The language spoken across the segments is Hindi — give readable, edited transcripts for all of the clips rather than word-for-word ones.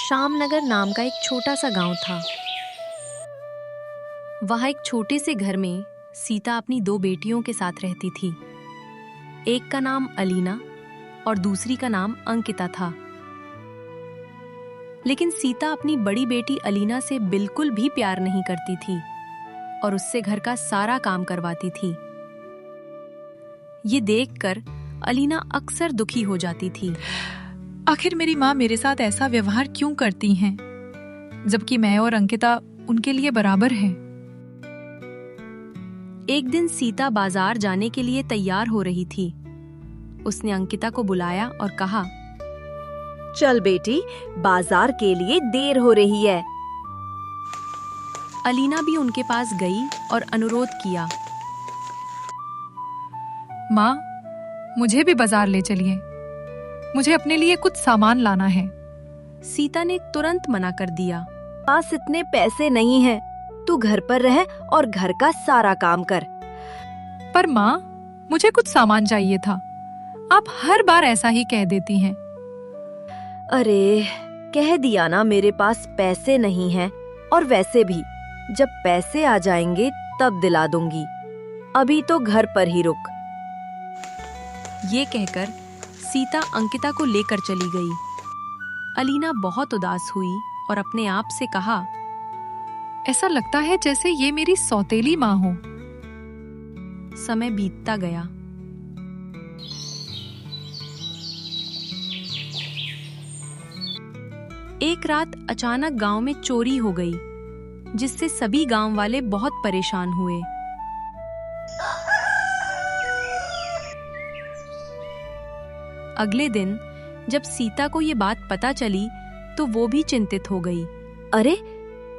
शामनगर नाम का एक छोटा सा गांव था। वहां एक छोटे से घर में सीता अपनी 2 बेटियों के साथ रहती थी। एक का नाम अलीना और दूसरी का नाम अंकिता था। लेकिन सीता अपनी बड़ी बेटी अलीना से बिल्कुल भी प्यार नहीं करती थी और उससे घर का सारा काम करवाती थी। ये देखकर अलीना अक्सर दुखी हो जाती थी। आखिर मेरी माँ मेरे साथ ऐसा व्यवहार क्यों करती हैं, जबकि मैं और अंकिता उनके लिए बराबर हैं। एक दिन सीता बाजार जाने के लिए तैयार हो रही थी। उसने अंकिता को बुलाया और कहा, चल बेटी, बाजार के लिए देर हो रही है। अलीना भी उनके पास गई और अनुरोध किया, माँ, मुझे भी बाजार ले चलिए, मुझे अपने लिए कुछ सामान लाना है। सीता ने तुरंत मना कर दिया। पास इतने पैसे नहीं हैं, तू घर पर रह और घर का सारा काम कर। पर माँ, मुझे कुछ सामान चाहिए था, आप हर बार ऐसा ही कह देती हैं। अरे, कह दिया ना मेरे पास पैसे नहीं हैं, और वैसे भी जब पैसे आ जाएंगे तब दिला दूंगी, अभी तो घर पर ही रुक। ये कहकर सीता अंकिता को लेकर चली गई। अलीना बहुत उदास हुई और अपने आप से कहा, ऐसा लगता है जैसे ये मेरी सौतेली माँ हो। समय बीतता गया। एक रात अचानक गांव में चोरी हो गई, जिससे सभी गांव वाले बहुत परेशान हुए। अगले दिन जब सीता को ये बात पता चली तो वो भी चिंतित हो गई। अरे,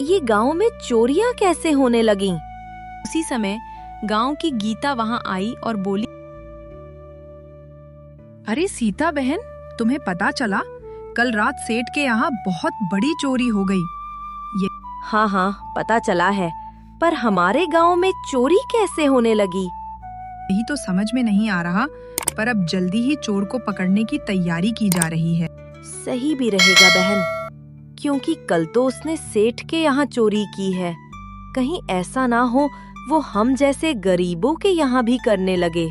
ये गांव में चोरियां कैसे होने लगीं? उसी समय गांव की गीता वहां आई और बोली, अरे सीता बहन, तुम्हें पता चला? कल रात सेठ के यहाँ बहुत बड़ी चोरी हो गई। हाँ हाँ, पता चला है, पर हमारे गांव में चोरी कैसे होने लगी? यही तो समझ में नहीं आ रहा, पर अब जल्दी ही चोर को पकड़ने की तैयारी की जा रही है। सही भी रहेगा बहन, क्योंकि कल तो उसने सेठ के यहाँ चोरी की है। कहीं ऐसा ना हो वो हम जैसे गरीबों के यहाँ भी करने लगे।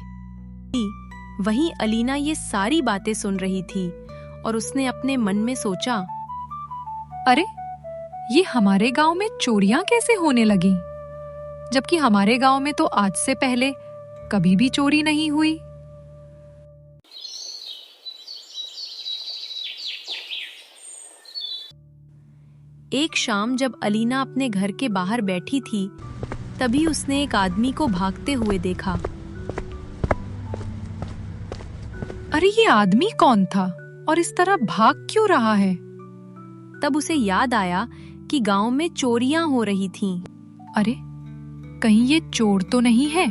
वहीं अलीना ये सारी बातें सुन रही थी और उसने अपने मन में सोचा, अरे, ये हमारे गांव में चोरियां कैसे होने लगी, जबकि हमारे गांव में तो आज से पहले कभी भी चोरी नहीं हुई। एक शाम जब अलीना अपने घर के बाहर बैठी थी, तभी उसने एक आदमी को भागते हुए देखा। अरे, ये आदमी कौन था और इस तरह भाग क्यों रहा है? तब उसे याद आया कि गांव में चोरियां हो रही थीं। अरे, कहीं ये चोर तो नहीं है?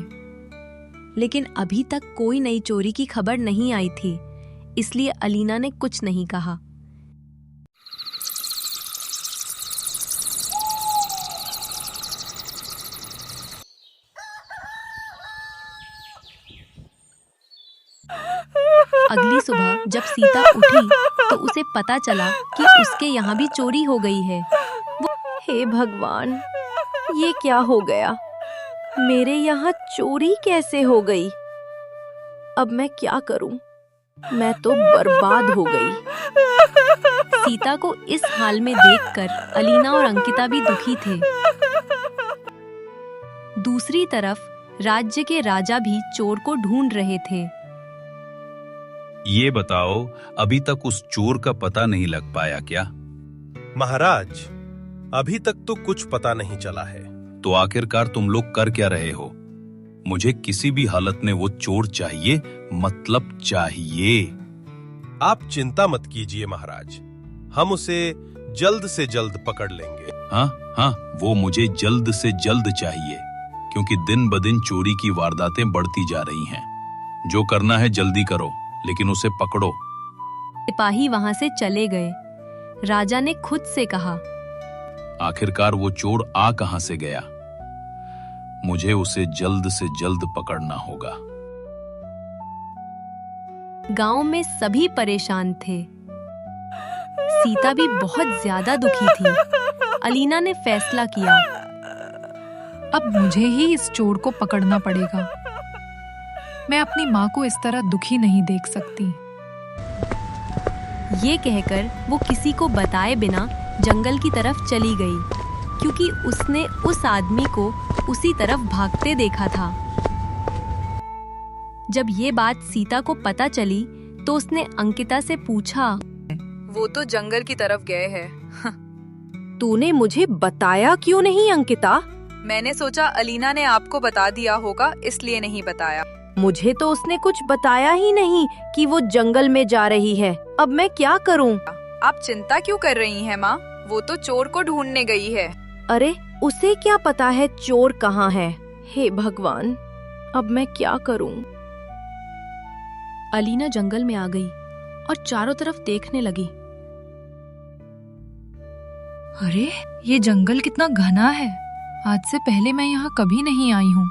लेकिन अभी तक कोई नई चोरी की खबर नहीं आई थी, इसलिए अलीना ने कुछ नहीं कहा। अगली सुबह जब सीता उठी तो उसे पता चला कि उसके यहाँ भी चोरी हो गई है। हे भगवान, ये क्या हो गया? मेरे यहाँ चोरी कैसे हो गई? अब मैं क्या करूं? मैं तो बर्बाद हो गई। सीता को इस हाल में देखकर अलीना और अंकिता भी दुखी थे। दूसरी तरफ राज्य के राजा भी चोर को ढूंढ रहे थे। ये बताओ, अभी तक उस चोर का पता नहीं लग पाया क्या? महाराज, अभी तक तो कुछ पता नहीं चला है। तो आखिरकार तुम लोग कर क्या रहे हो? मुझे किसी भी हालत में वो चोर चाहिए, मतलब चाहिए। आप चिंता मत कीजिए महाराज, हम उसे जल्द से जल्द पकड़ लेंगे। हाँ, वो मुझे जल्द से जल्द चाहिए, क्योंकि दिन ब दिन चोरी की वारदातें बढ़ती जा रही हैं। जो करना है जल्दी करो, लेकिन उसे पकड़ो। सिपाही वहां से चले गए। राजा ने खुद से कहा, आखिरकार वो चोर आ कहां से गया? मुझे उसे जल्द से जल्द पकड़ना होगा। गांव में सभी परेशान थे। सीता भी बहुत ज्यादा दुखी थी। अलीना ने फैसला किया, अब मुझे ही इस चोर को पकड़ना पड़ेगा। मैं अपनी माँ को इस तरह दुखी नहीं देख सकती। ये कहकर वो किसी को बताए बिना जंगल की तरफ चली गई, क्योंकि उसने उस आदमी को उसी तरफ भागते देखा था। जब ये बात सीता को पता चली तो उसने अंकिता से पूछा, वो तो जंगल की तरफ गए हैं। तूने मुझे बताया क्यों नहीं अंकिता? मैंने सोचा अलीना ने आपको बता दिया होगा, इसलिए नहीं बताया। मुझे तो उसने कुछ बताया ही नहीं कि वो जंगल में जा रही है। अब मैं क्या करूं? आप चिंता क्यों कर रही हैं माँ? वो तो चोर को ढूंढने गई है। अरे उसे क्या पता है चोर कहाँ है? हे भगवान, अब मैं क्या करूं? अलीना जंगल में आ गई और चारों तरफ देखने लगी। अरे ये जंगल कितना घना है। आज से पहले मैं यहाँ कभी नहीं आई हूँ,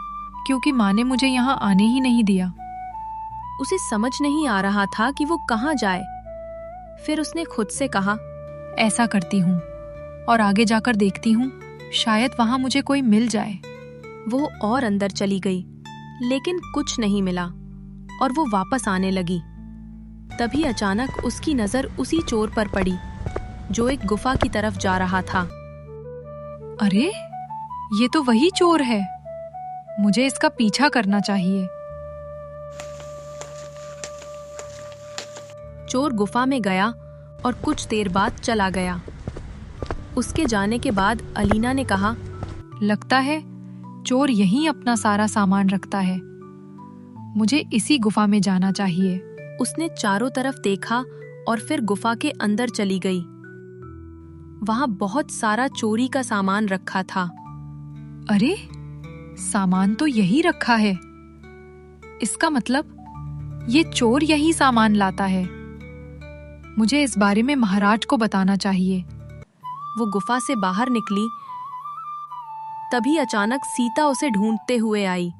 क्योंकि माँ ने मुझे यहाँ आने ही नहीं दिया। उसे समझ नहीं आ रहा था कि वो कहाँ जाए। फिर उसने खुद से कहा, ऐसा करती हूँ और आगे जाकर देखती हूँ, शायद वहाँ मुझे कोई मिल जाए। वो और अंदर चली गई, लेकिन कुछ नहीं मिला और वो वापस आने लगी। तभी अचानक उसकी नजर उसी चोर पर पड़ी जो एक गुफा की तरफ जा रहा था। अरे ये तो वही चोर है, मुझे इसका पीछा करना चाहिए। चोर गुफा में गया और कुछ देर बाद चला गया। उसके जाने के बाद अलीना ने कहा, लगता है चोर यहीं अपना सारा सामान रखता है। मुझे इसी गुफा में जाना चाहिए। उसने चारों तरफ देखा और फिर गुफा के अंदर चली गई। वहां बहुत सारा चोरी का सामान रखा था। अरे सामान तो यही रखा है, इसका मतलब ये चोर यही सामान लाता है। मुझे इस बारे में महाराज को बताना चाहिए। वो गुफा से बाहर निकली, तभी अचानक सीता उसे ढूंढते हुए आई।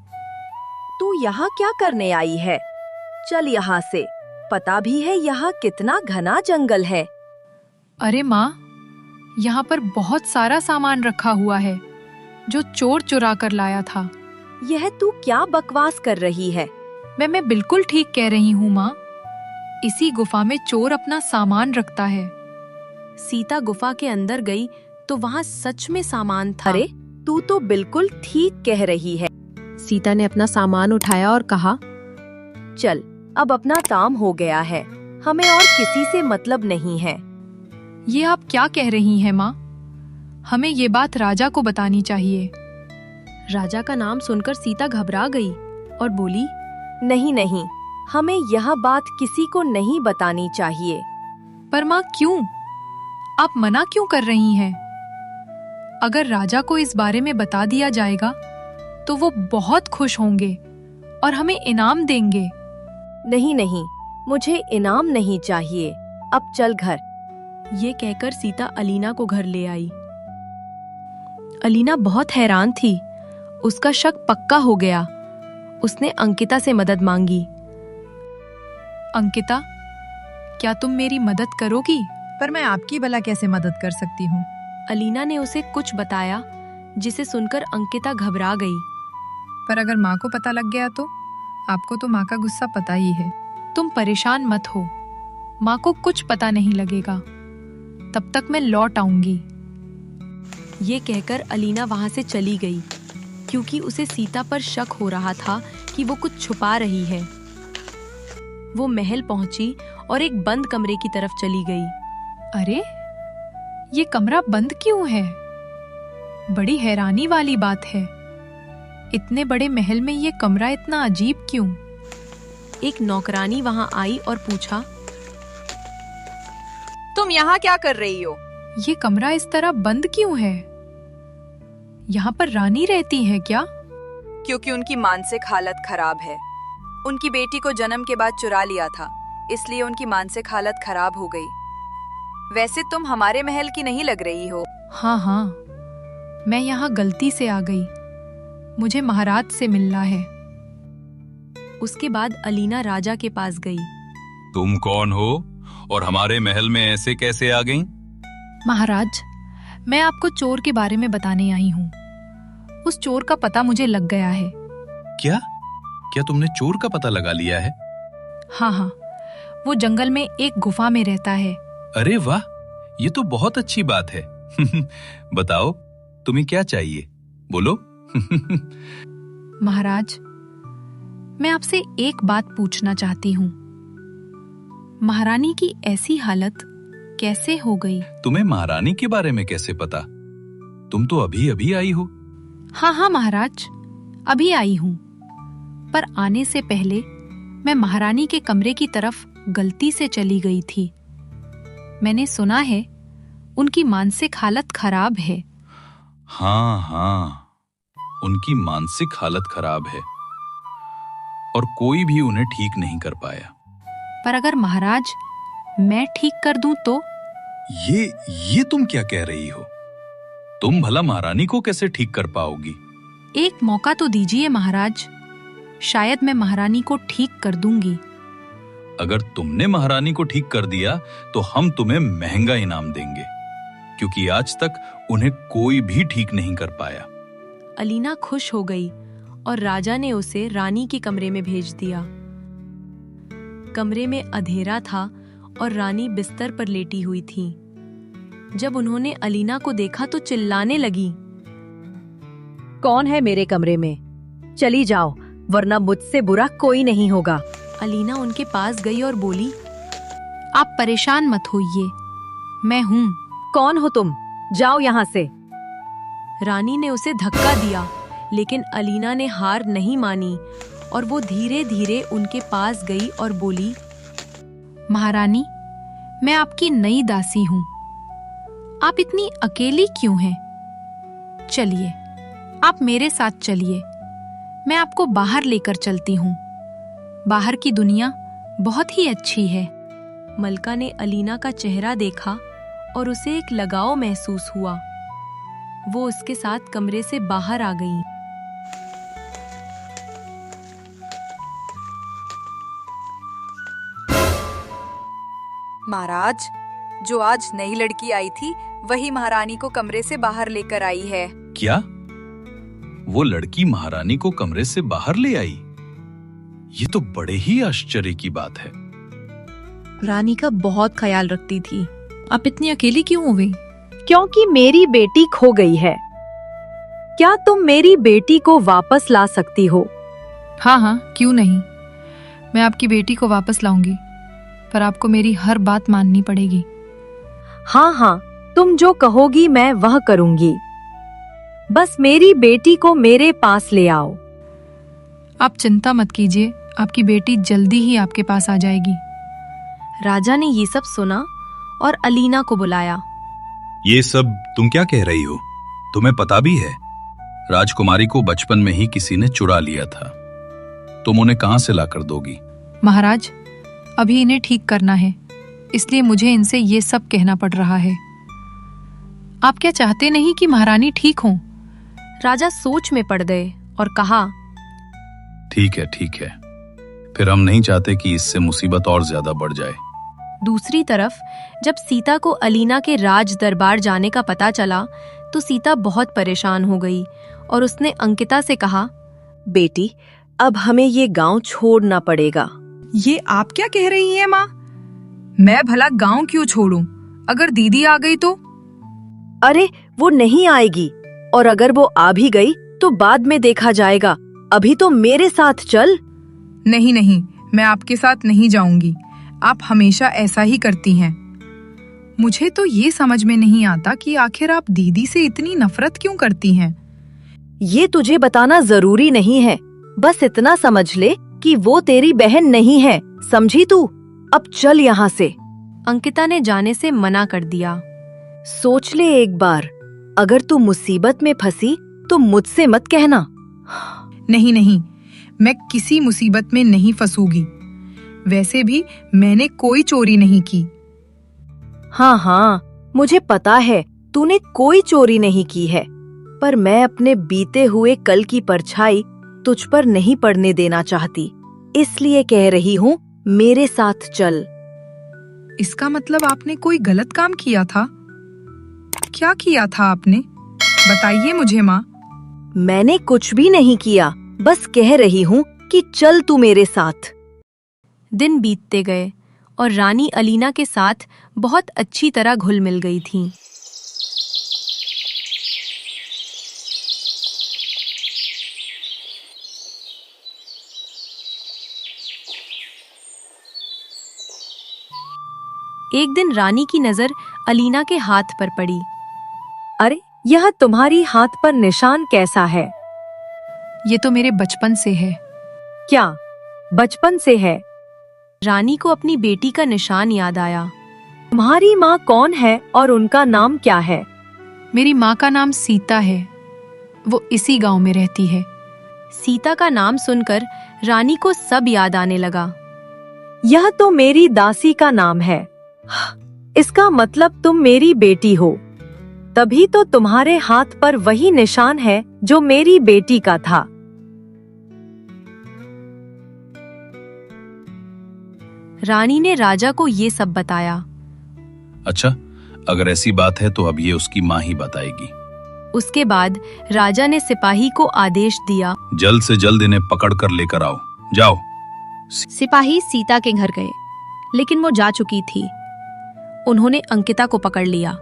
तू यहाँ क्या करने आई है? चल यहाँ से, पता भी है यहाँ कितना घना जंगल है। अरे माँ, यहाँ पर बहुत सारा सामान रखा हुआ है जो चोर चुरा कर लाया था। यह तू क्या बकवास कर रही है? मैं बिल्कुल ठीक कह रही हूँ माँ। इसी गुफा में चोर अपना सामान रखता है। सीता गुफा के अंदर गई तो वहाँ सच में सामान था। अरे तू तो बिल्कुल ठीक कह रही है। सीता ने अपना सामान उठाया और कहा, चल अब अपना काम हो गया है, हमें और किसी से मतलब नहीं है। ये आप क्या कह रही हैं माँ? हमें ये बात राजा को बतानी चाहिए। राजा का नाम सुनकर सीता घबरा गई और बोली, नहीं नहीं, हमें यह बात किसी को नहीं बतानी चाहिए। पर माँ क्यों? आप मना क्यों कर रही हैं? अगर राजा को इस बारे में बता दिया जाएगा तो वो बहुत खुश होंगे और हमें इनाम देंगे। नहीं नहीं, मुझे इनाम नहीं चाहिए। अब चल घर। ये कहकर सीता अलीना को घर ले आई। अलीना बहुत हैरान थी। उसका शक पक्का हो गया। उसने अंकिता से मदद मांगी। अंकिता, क्या तुम मेरी मदद करोगी? पर मैं आपकी भला कैसे मदद कर सकती हूँ? अलीना ने उसे कुछ बताया, जिसे सुनकर अंकिता घबरा गई। पर अगर माँ को पता लग गया तो? आपको तो माँ का गुस्सा पता ही है। तुम परेशान मत हो, माँ को कुछ पता नहीं लगेगा। तब तक मैं लौट आऊंगी। ये कहकर अलीना वहां से चली गई, क्योंकि उसे सीता पर शक हो रहा था कि वो कुछ छुपा रही है। वो महल पहुंची और एक बंद कमरे की तरफ चली गई। अरे ये कमरा बंद क्यों है? बड़ी हैरानी वाली बात है। इतने बड़े महल में ये कमरा इतना अजीब क्यों? एक नौकरानी वहां आई और पूछा, तुम यहाँ क्या कर रही हो? ये कमरा इस तरह बंद क्यों है? यहाँ पर रानी रहती है क्या? क्योंकि उनकी मानसिक हालत खराब है। उनकी बेटी को जन्म के बाद चुरा लिया था, इसलिए उनकी मानसिक हालत खराब हो गई। वैसे तुम हमारे महल की नहीं लग रही हो। हाँ, मैं यहाँ गलती से आ गई। मुझे महाराज से मिलना है। उसके बाद अलीना राजा के पास गई। तुम कौन हो और हमारे महल में ऐसे कैसे आ गईं? महाराज, मैं आपको चोर के बारे में बताने आई हूँ। उस चोर का पता मुझे लग गया है। क्या क्या तुमने चोर का पता लगा लिया है? हाँ हाँ, वो जंगल में एक गुफा में रहता है। अरे वाह, ये तो बहुत अच्छी बात है। बताओ, तुम्हें क्या चाहिए, बोलो। महाराज, मैं आपसे एक बात पूछना चाहती हूँ। महारानी की ऐसी हालत कैसे हो गई? तुम्हें महारानी के बारे में कैसे पता? तुम तो अभी अभी आई हो। हाँ हाँ महाराज, अभी आई हूँ। पर आने से पहले मैं महारानी के कमरे की तरफ गलती से चली गई थी। मैंने सुना है उनकी मानसिक हालत खराब है। हाँ हाँ, उनकी मानसिक हालत खराब है और कोई भी उन्हें ठीक नहीं कर पाया। पर अगर महाराज मैं ठीक कर दूं तो? ये तुम क्या कह रही हो? तुम भला महारानी को कैसे ठीक कर पाओगी? एक मौका तो दीजिए महाराज, शायद मैं महारानी को ठीक कर दूंगी। अगर तुमने महारानी को ठीक कर दिया तो हम तुम्हें महंगा इनाम देंगे, क्योंकि आज तक उन्हें कोई भी ठीक नहीं कर पाया। अलीना खुश हो गई और राजा ने उसे रानी के कमरे में भेज दिया। कमरे में अंधेरा था और रानी बिस्तर पर लेटी हुई थी। जब उन्होंने अलीना को देखा तो चिल्लाने लगी, कौन है मेरे कमरे में? चली जाओ, वरना मुझसे बुरा कोई नहीं होगा। अलीना उनके पास गई और बोली, आप परेशान मत होइए, मैं हूँ। कौन हो तुम? जाओ यहाँ से। रानी ने उसे धक्का दिया, लेकिन अलीना ने हार नहीं मानी और वो धीरे धीरे उनके पास गई और बोली, महारानी, मैं आपकी नई दासी हूँ। आप इतनी अकेली क्यों हैं? चलिए, आप मेरे साथ चलिए, मैं आपको बाहर लेकर चलती हूँ। बाहर की दुनिया बहुत ही अच्छी है। मलका ने अलीना का चेहरा देखा और उसे एक लगाव महसूस हुआ। वो उसके साथ कमरे से बाहर आ गई। महाराज, जो आज नई लड़की आई थी वही महारानी को कमरे से बाहर लेकर आई है। क्या? वो लड़की महारानी को कमरे से बाहर ले आई? ये तो बड़े ही आश्चर्य की बात है। रानी का बहुत ख्याल रखती थी। आप इतनी अकेली क्यों हो गई? क्योंकि मेरी बेटी खो गई है। क्या तुम मेरी बेटी को वापस ला सकती हो? हाँ हाँ, क्यों नहीं। मैं आपकी बेटी को वापस लाऊंगी, पर आपको मेरी हर बात माननी पड़ेगी। हाँ हाँ, तुम जो कहोगी मैं वह करूंगी। बस मेरी बेटी को मेरे पास ले आओ। आप चिंता मत कीजिए, आपकी बेटी जल्दी ही आपके पास आ जाएगी। राजा ने ये सब सुना और अलीना को बुलाया। ये सब तुम क्या कह रही हो? तुम्हें पता भी है राजकुमारी को बचपन में ही किसी ने चुरा लिया था। तुम उन्हें कहां से लाकर दोगी? महाराज, अभी इन्हें ठीक करना है, इसलिए मुझे इनसे ये सब कहना पड़ रहा है। आप क्या चाहते नहीं कि महारानी ठीक हो? राजा सोच में पड़ गए और कहा, ठीक है, फिर हम नहीं चाहते कि इससे मुसीबत और ज्यादा बढ़ जाए। दूसरी तरफ जब सीता को अलीना के राज दरबार जाने का पता चला तो सीता बहुत परेशान हो गई और उसने अंकिता से कहा, बेटी, अब हमें ये गांव छोड़ना पड़ेगा। ये आप क्या कह रही हैं माँ? मैं भला गांव क्यों छोड़ूं? अगर दीदी आ गई तो? अरे वो नहीं आएगी, और अगर वो आ भी गई तो बाद में देखा जाएगा। अभी तो मेरे साथ चल। नहीं नहीं, मैं आपके साथ नहीं जाऊंगी। आप हमेशा ऐसा ही करती हैं। मुझे तो ये समझ में नहीं आता कि आखिर आप दीदी से इतनी नफरत क्यों करती हैं। ये तुझे बताना जरूरी नहीं है, बस इतना समझ ले कि वो तेरी बहन नहीं है, समझी तू? अब चल यहाँ से। अंकिता ने जाने से मना कर दिया। सोच ले एक बार, अगर तू मुसीबत में फंसी तो मुझसे मत कहना। नहीं नहीं, मैं किसी मुसीबत में नहीं फंसूंगी। वैसे भी मैंने कोई चोरी नहीं की। हाँ हाँ, मुझे पता है तूने कोई चोरी नहीं की है, पर मैं अपने बीते हुए कल की परछाई तुझ पर नहीं पड़ने देना चाहती, इसलिए कह रही हूँ मेरे साथ चल। इसका मतलब आपने कोई गलत काम किया था? क्या किया था आपने? बताइए मुझे माँ। मैंने कुछ भी नहीं किया, बस कह रही हूँ कि चल तू मेरे साथ। दिन बीतते गए और रानी अलीना के साथ बहुत अच्छी तरह घुल मिल गई थी। एक दिन रानी की नजर अलीना के हाथ पर पड़ी। अरे, यह तुम्हारी हाथ पर निशान कैसा है? ये तो मेरे बचपन से है। क्या बचपन से है? रानी को अपनी बेटी का निशान याद आया। तुम्हारी माँ कौन है और उनका नाम क्या है? मेरी माँ का नाम सीता है। वो इसी गांव में रहती है। सीता का नाम सुनकर रानी को सब याद आने लगा। यह तो मेरी दासी का नाम है। इसका मतलब तुम मेरी बेटी हो। तभी तो तुम्हारे हाथ पर वही निशान है जो मेरी बेटी का था। रानी ने राजा को ये सब बताया। अच्छा, अगर ऐसी बात है तो अब ये उसकी माँ ही बताएगी। उसके बाद राजा ने सिपाही को आदेश दिया, जल्द से जल्द इन्हें पकड़ कर लेकर आओ। जाओ। सिपाही सीता के घर गए, लेकिन वो जा चुकी थी। उन्होंने अंकिता को पकड़ लिया।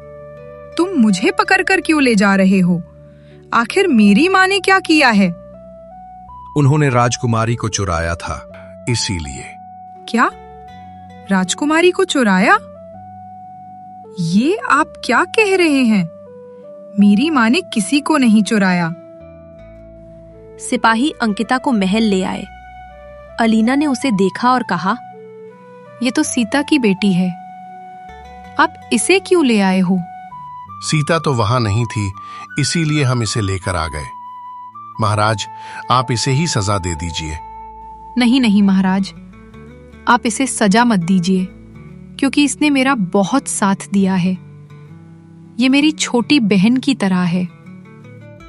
तुम मुझे पकड़कर क्यों ले जा रहे हो? आखिर मेरी माँ ने क्या किया है? उन्होंने राजकुमारी को चुराया था, इसीलिए। क्या? राजकुमारी को चुराया? ये आप क्या कह रहे हैं? मेरी माँ ने किसी को नहीं चुराया। सिपाही अंकिता को महल ले आए। अलीना ने उसे देखा और कहा, ये तो सीता की बेटी है। आप इसे क्यों ले आए हो? सीता तो वहां नहीं थी, इसीलिए हम इसे लेकर आ गए। महाराज, आप इसे ही सजा दे दीजिए। नहीं नहीं महाराज, आप इसे सजा मत दीजिए, क्योंकि इसने मेरा बहुत साथ दिया है। ये मेरी छोटी बहन की तरह है।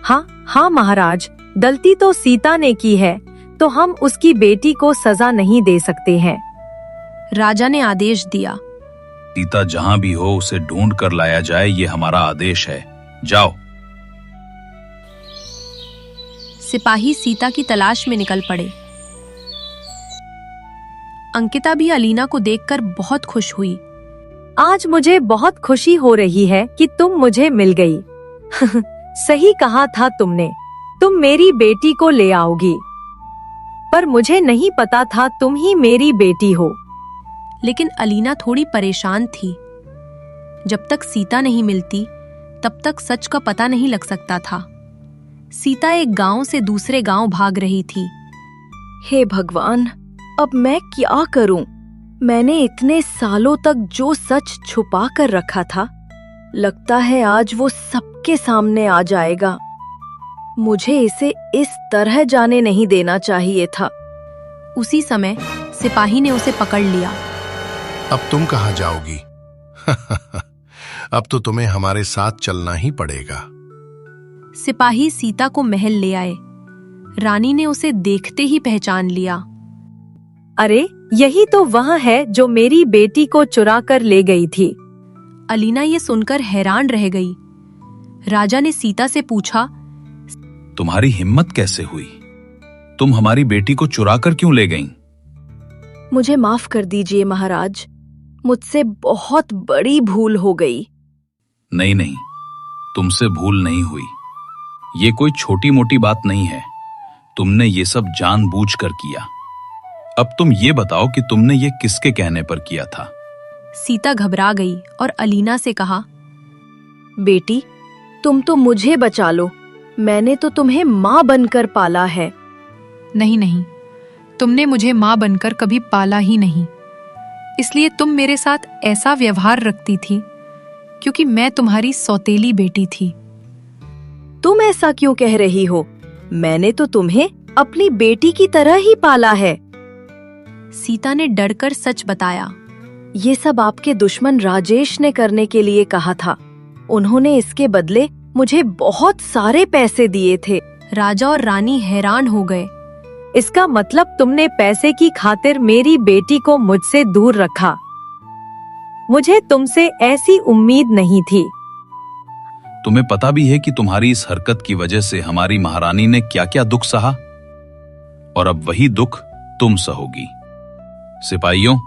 हाँ महाराज, गलती तो सीता ने की है, तो हम उसकी बेटी को सजा नहीं दे सकते हैं। राजा ने आदेश दिया। सीता जहां भी हो उसे ढूंढ कर लाया जाए, ये हमारा आदेश है। जाओ। सिपाही सीता की तलाश में निकल पड़े। अंकिता भी अलीना को देखकर बहुत खुश हुई। आज मुझे बहुत खुशी हो रही है कि तुम मुझे मिल गई। सही कहा था तुमने, तुम मेरी बेटी को ले आओगी। पर मुझे नहीं पता था तुम ही मेरी बेटी हो। लेकिन अलीना थोड़ी परेशान थी। जब तक सीता नहीं मिलती, तब तक सच का पता नहीं लग सकता था। सीता एक गांव से दूसरे गांव भाग रही थी। हे भगवान, अब मैं क्या करूं? मैंने इतने सालों तक जो सच छुपा कर रखा था, लगता है आज वो सबके सामने आ जाएगा। मुझे इसे इस तरह जाने नहीं देना चाहिए था। उसी समय सिपाही ने उसे पकड़ लिया। अब तुम कहाँ जाओगी? अब तो तुम्हें हमारे साथ चलना ही पड़ेगा। सिपाही सीता को महल ले आए। रानी ने उसे देखते ही पहचान लिया। अरे, यही तो वह है जो मेरी बेटी को चुरा कर ले गई थी। अलीना ये सुनकर हैरान रह गई। राजा ने सीता से पूछा, तुम्हारी हिम्मत कैसे हुई? तुम हमारी बेटी को चुरा कर क्यों ले गईं? मुझे माफ कर दीजिए महाराज, मुझसे बहुत बड़ी भूल हो गई। नहीं, तुमसे भूल नहीं हुई। ये कोई छोटी मोटी बात नहीं है। तुमने ये सब जानबूझकर किया। अब तुम ये बताओ कि तुमने ये किसके कहने पर किया था? सीता घबरा गई और अलीना से कहा, बेटी, तुम तो मुझे बचा लो। मैंने तो तुम्हें माँ बनकर पाला है। नहीं, तुमने मुझे माँ बनकर कभी पाला ही नहीं। इसलिए तुम मेरे साथ ऐसा व्यवहार रखती थी क्योंकि मैं तुम्हारी सौतेली बेटी थी। तुम ऐसा क्यों कह रही हो? मैंने तो तुम्हें अपनी बेटी की तरह ही पाला है। सीता ने डरकर सच बताया। ये सब आपके दुश्मन राजेश ने करने के लिए कहा था। उन्होंने इसके बदले मुझे बहुत सारे पैसे दिए थे। राजा और रानी हैरान हो गए। इसका मतलब तुमने पैसे की खातिर मेरी बेटी को मुझसे दूर रखा। मुझे तुमसे ऐसी उम्मीद नहीं थी। तुम्हें पता भी है कि तुम्हारी इस हरकत की वजह से हमारी महारानी ने क्या क्या दुख सहा, और अब वही दुख तुम सहोगी। सिपाहियों,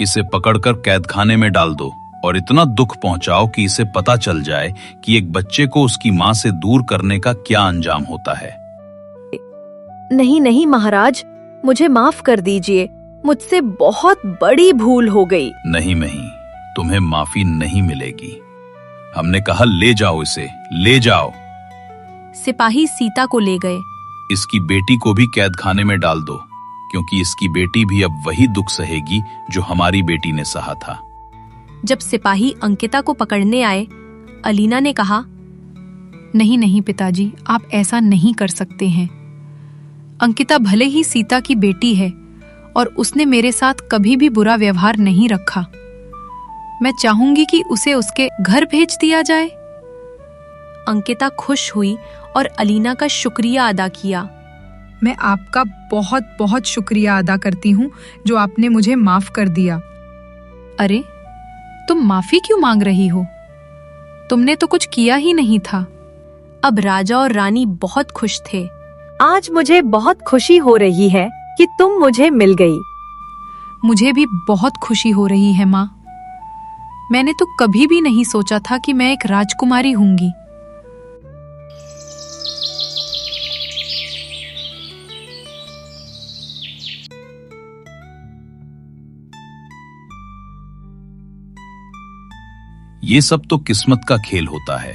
इसे पकड़कर कैदखाने में डाल दो और इतना दुख पहुंचाओ कि इसे पता चल जाए कि एक बच्चे को उसकी मां से दूर करने का क्या अंजाम होता है। नहीं नहीं महाराज, मुझे माफ कर दीजिए, मुझसे बहुत बड़ी भूल हो गई। नहीं, तुम्हें माफी नहीं मिलेगी। हमने कहा ले जाओ इसे, ले जाओ। सिपाही सीता को ले गए। इसकी बेटी को भी कैदखाने में डाल दो, क्योंकि इसकी बेटी भी अब वही दुख सहेगी जो हमारी बेटी ने सहा था। जब सिपाही अंकिता को पकड़ने आए, अलीना ने कहा, नहीं पिताजी, आप ऐसा नहीं कर सकते हैं। अंकिता भले ही सीता की बेटी है और उसने मेरे साथ कभी भी बुरा व्यवहार नहीं रखा। मैं चाहूंगी कि उसे उसके घर भेज दिया जाए। अंकिता खुश हुई और अलीना का शुक्रिया अदा किया। मैं आपका बहुत बहुत शुक्रिया अदा करती हूँ जो आपने मुझे माफ कर दिया। अरे, तुम माफी क्यों मांग रही हो? तुमने तो कुछ किया ही नहीं था। अब राजा और रानी बहुत खुश थे। आज मुझे बहुत खुशी हो रही है कि तुम मुझे मिल गई। मुझे भी बहुत खुशी हो रही है माँ। मैंने तो कभी भी नहीं सोचा था कि मैं एक राजकुमारी होंगी। ये सब तो किस्मत का खेल होता है।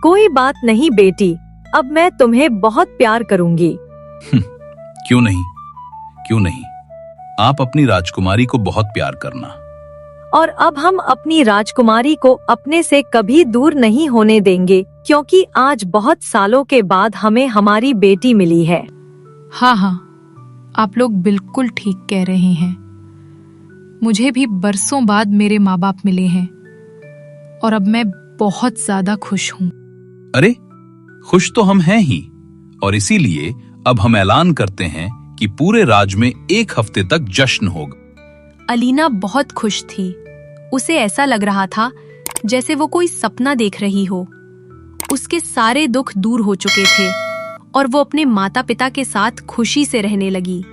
कोई बात नहीं बेटी, अब मैं तुम्हें बहुत प्यार करूंगी। क्यों नहीं, आप अपनी राजकुमारी को बहुत प्यार करना। और अब हम अपनी राजकुमारी को अपने से कभी दूर नहीं होने देंगे, क्योंकि आज बहुत सालों के बाद हमें हमारी बेटी मिली है। हाँ, आप लोग बिल्कुल ठीक कह रहे हैं। मुझे भी बरसों बाद मेरे माँ बाप मिले हैं और अब मैं बहुत ज्यादा खुश हूँ। अरे, खुश तो हम हैं ही, और इसीलिए अब हम ऐलान करते हैं कि पूरे राज्य में 1 हफ्ते तक जश्न होगा। अलीना बहुत खुश थी। उसे ऐसा लग रहा था जैसे वो कोई सपना देख रही हो। उसके सारे दुख दूर हो चुके थे और वो अपने माता पिता के साथ खुशी से रहने लगी।